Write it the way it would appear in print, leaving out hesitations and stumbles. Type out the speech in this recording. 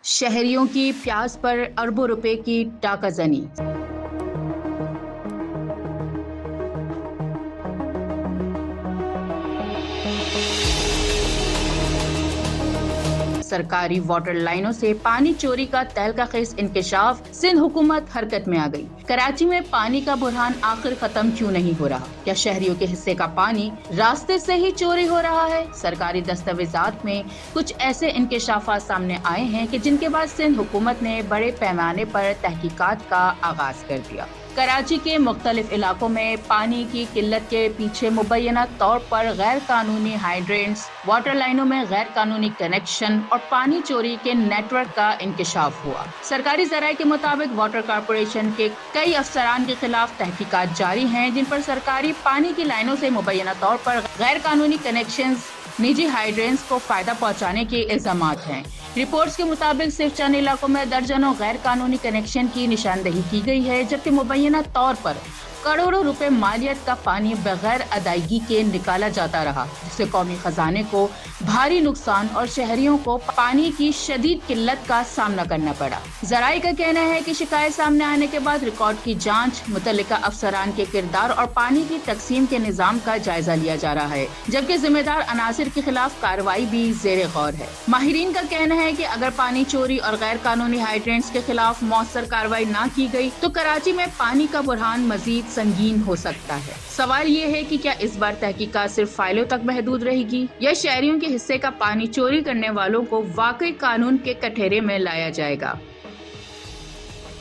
शहरियों की प्यास पर अरबों रुपए की डाका जनी। सरकारी वाटर लाइनों से पानी चोरी का तहलका-खेज इंकशाफ, सिंध हुकूमत हरकत में आ गई। कराची में पानी का बुरहान आखिर खत्म क्यों नहीं हो रहा? क्या शहरियों के हिस्से का पानी रास्ते से ही चोरी हो रहा है? सरकारी दस्तावेजात में कुछ ऐसे इंकशाफात सामने आए हैं कि जिनके बाद सिंध हुकूमत ने बड़े पैमाने पर तहकीकात का आगाज कर दिया। कराची के मुख्तलिफ इलाकों में पानी की किल्लत के पीछे मुबैना तौर पर गैर कानूनी हाइड्रेंट्स, वाटर लाइनों में गैर कानूनी कनेक्शन और पानी चोरी के नेटवर्क का इंकशाफ हुआ। सरकारी ज़राए के मुताबिक वाटर कॉरपोरेशन के कई अफसरान के खिलाफ तहकीकात जारी हैं, जिन पर सरकारी पानी की लाइनों से मुबैना तौर पर गैर कानूनी कनेक्शंस, निजी हाइड्रेंट्स को फायदा पहुंचाने के इल्जामात हैं। रिपोर्ट्स के मुताबिक सिर्फ चंद इलाकों में दर्जनों गैर कानूनी कनेक्शन की निशानदही की गई है, जबकि मुबैना तौर पर करोड़ों रुपए मालियत का पानी बगैर अदायगी के निकाला जाता रहा, जिससे कौमी खजाने को भारी नुकसान और शहरियों को पानी की शदीद किल्लत का सामना करना पड़ा। ज़राए का कहना है कि शिकायत सामने आने के बाद रिकॉर्ड की जांच, मुतल्लिका अफसरान के किरदार और पानी की तकसीम के निज़ाम का जायजा लिया जा रहा है, जबकि जिम्मेदार अनासिर के खिलाफ कार्रवाई भी ज़ेरे गौर है। माहिरीन का कहना है कि अगर पानी चोरी और गैर कानूनी हाइड्रेंट्स के खिलाफ मौसर कार्रवाई न की गई तो कराची में पानी का बुरहान मजीद संगीन हो सकता है। सवाल ये है कि क्या इस बार तहकीकात सिर्फ फाइलों तक महदूद रहेगी या शहरियों के हिस्से का पानी चोरी करने वालों को वाकई कानून के कठघरे में लाया जाएगा?